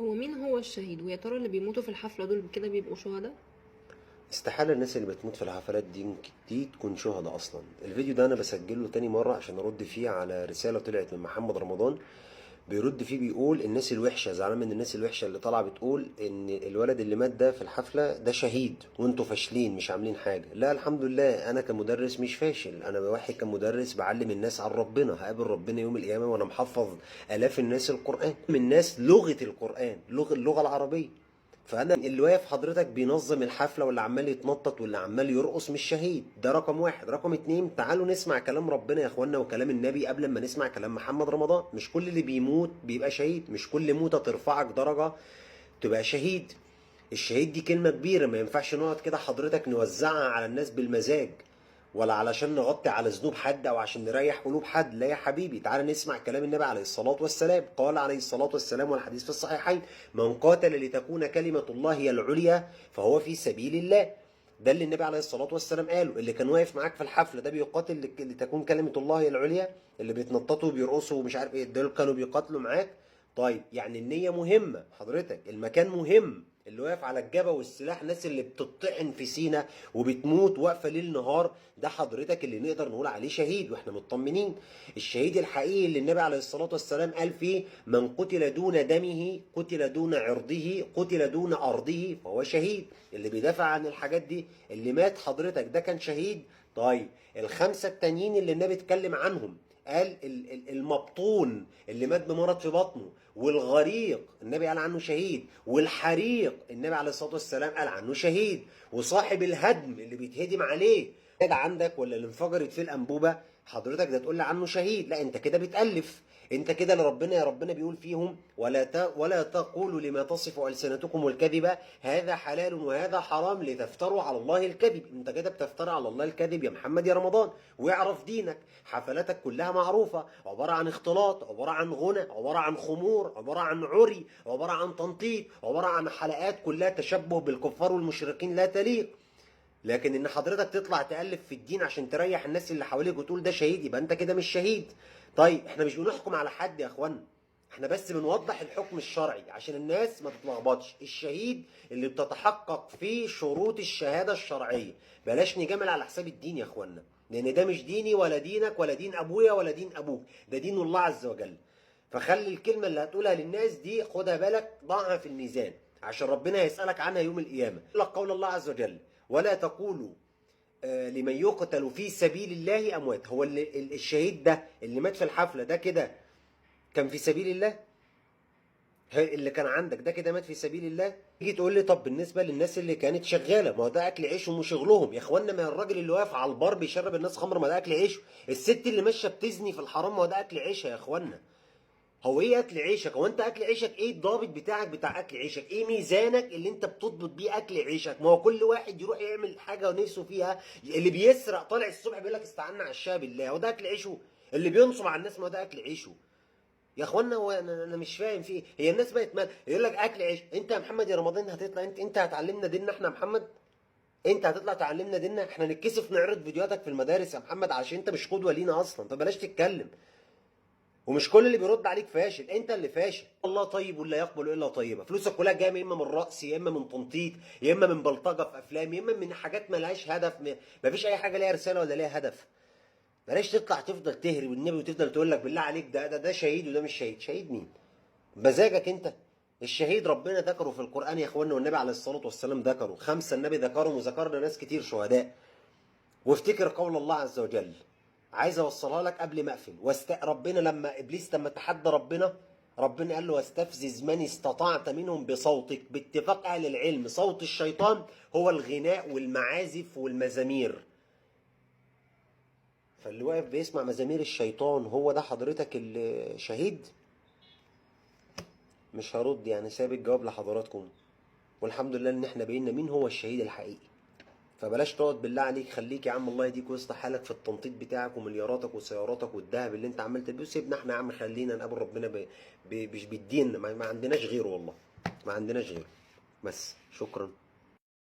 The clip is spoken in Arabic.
هو مين هو الشهيد؟ ويا ترى اللي بيموتوا في الحفلة دول كده بيبقوا شهداء؟ استحالة الناس اللي بتموت في الحفلات دي تكون شهداء أصلا. الفيديو ده أنا بسجله تاني مرة عشان أرد فيه على رسالة طلعت من محمد رمضان. بيرد فيه بيقول الناس الوحشة، زعلان من الناس الوحشة اللي طالعة بتقول إن الولد اللي مات ده في الحفلة ده شهيد وانتوا فاشلين مش عاملين حاجة. لا الحمد لله، أنا كمدرس مش فاشل، أنا واحد كمدرس بعلم الناس عن ربنا، هقابل ربنا يوم القيامة وأنا محفظ آلاف الناس القرآن، من الناس لغة القرآن، اللغة العربية. فانا اللي واقف حضرتك بينظم الحفله واللي عمال يتنطط واللي عمال يرقص مش شهيد. ده رقم واحد. رقم اتنين، تعالوا نسمع كلام ربنا يا اخوانا وكلام النبي قبل ما نسمع كلام محمد رمضان. مش كل اللي بيموت بيبقى شهيد، مش كل موتة ترفعك درجة تبقى شهيد. الشهيد دي كلمة كبيرة، ما ينفعش نقعد كده حضرتك نوزعها على الناس بالمزاج، ولا علشان نغطي على ذنوب حد او عشان نريح قلوب حد. لا يا حبيبي، تعال نسمع كلام النبي عليه الصلاة والسلام. قال عليه الصلاة والسلام والحديث في الصحيحين: من قاتل لتكون كلمة الله هي العليا فهو في سبيل الله. ده اللي النبي عليه الصلاة والسلام قاله. اللي كان واقف معاك في الحفلة ده بيقاتل لتكون كلمة الله هي العليا؟ اللي بيتنططوا وبيرقصوا ومش عارف ايه دول كانوا بيقاتلوا معاك؟ طيب يعني النية مهمة حضرتك، المكان مهم، اللي واقف على الجبهة والسلاح، الناس اللي بتطعن في سينا وبتموت واقفة ليل نهار، ده حضرتك اللي نقدر نقول عليه شهيد واحنا مطمنين. الشهيد الحقيقي اللي النبي عليه الصلاة والسلام قال فيه: من قتل دون دمه، قتل دون عرضه، قتل دون أرضه فهو شهيد. اللي بيدافع عن الحاجات دي اللي مات حضرتك ده كان شهيد. طيب الخمسة التانيين اللي النبي اتكلم عنهم، قال المبطون اللي مات بمرض في بطنه، والغريق النبي قال عنه شهيد، والحريق النبي عليه الصلاة والسلام قال عنه شهيد، وصاحب الهدم اللي بيتهدم عليه ده عندك، ولا اللي انفجرت فيه الأنبوبة حضرتك ده تقول لي عنه شهيد؟ لا انت كده بتألف. انت كده لربنا، يا ربنا بيقول فيهم: ولا تقولوا لما تصف ألسنتكم الكذب هذا حلال وهذا حرام لتفتروا على الله الكذب. انت كده بتفترى على الله الكذب يا محمد يا رمضان. واعرف دينك، حفلاتك كلها معروفة، عبارة عن اختلاط، عبارة عن غنى، عبارة عن خمور، عبارة عن عري، عبارة عن تنطيط، عبارة عن حلقات كلها تشبه بالكفار والمشركين لا تليق. لكن ان حضرتك تطلع تألف في الدين عشان تريح الناس اللي حواليك وتقول ده شهيد، يبقى انت كده مش شهيد. طيب احنا مش بنحكم على حد يا اخوانا، احنا بس بنوضح الحكم الشرعي عشان الناس ما تتلخبطش. الشهيد اللي بتتحقق فيه شروط الشهادة الشرعية. بلاش نجامل على حساب الدين يا اخوانا، لان ده مش ديني ولا دينك ولا دين ابويا ولا دين ابوك، ده دين الله عز وجل. فخلي الكلمة اللي هتقولها للناس دي خدها بالك، ضعها في الميزان عشان ربنا هيسألك عنها يوم القيامة. لك قول الله عز وجل: ولا تقولوا لمن يقتل في سبيل الله اموات. هو الشهيد ده اللي مات في الحفله ده كده كان في سبيل الله؟ اللي كان عندك ده كده مات في سبيل الله؟ تيجي تقول لي طب بالنسبه للناس اللي كانت شغاله، ما هو ده اكل عيشهم وشغلهم يا اخوانا. ما الراجل اللي واقف على البار بيشرب الناس خمر، ما ده اكل عيشه. الست اللي ماشيه بتزني في الحرام، ما هو ده اكل عيشها يا اخوانا. هو ايه اكل عيشك؟ هو انت اكل عيشك ايه؟ الضابط بتاعك بتاع اكل عيشك ايه؟ ميزانك اللي انت بتضبط بيه اكل عيشك؟ ما هو كل واحد يروح يعمل حاجه ونفسه فيها. اللي بيسرق طالع الصبح بيقول لك استعنا على الشاه بالله، هو ده اكل عيشه؟ اللي بينصب على الناس، ما هو ده اكل عيشه يا اخوانا. هو انا مش فاهم في ايه. هي الناس بقت مال يقول لك اكل عيش. انت يا محمد يا رمضان هتطلع انت هتعلمنا ديننا احنا يا محمد؟ انت هتطلع تعلمنا ديننا؟ احنا نتكسف نعرض فيديوهاتك في المدارس يا محمد عشان انت مش قدوه لينا اصلا، فبلاش تتكلم. ومش كل اللي بيرد عليك فاشل، انت اللي فاشل. الله طيب ولا يقبل الا طيبه. فلوسك كلها جايه يا اما من رقص، يا اما من تنطيط، يا اما من بلطجه في افلام، يا اما من حاجات مالهاش هدف. مفيش اي حاجه ليها رساله ولا ليها هدف. بلاش تطلع تفضل تهري والنبي وتفضل تقول لك بالله عليك ده شهيد وده مش شهيد. شهيد مين؟ مزاجك انت. الشهيد ربنا ذكره في القران يا اخوانا، والنبي عليه الصلاه والسلام ذكره. خمسه النبي ذكرهم وذكرنا ناس كتير شهداء. وافتكر قول الله عز وجل، عايز اوصلها لك قبل ما اقفل. ربنا لما ابليس لما تحدى ربنا قال له: واستفزز من استطعت منهم بصوتك. باتفاق اهل العلم صوت الشيطان هو الغناء والمعازف والمزامير. فاللي واقف بيسمع مزامير الشيطان هو ده حضرتك الشهيد؟ مش هرد يعني، سايب الجواب لحضراتكم. والحمد لله ان احنا بينا مين هو الشهيد الحقيقي. فبلاش تقعد بالله عليك، خليك يا عم الله يهديك ويصلح حالك في التنطيط بتاعك وملياراتك وسياراتك والذهب اللي انت عمال تلبسه. سيبنا احنا يا عم، خلينا نقابل ربنا مش بالدين. ما عندناش غيره والله، ما عندناش غيره. بس شكرا.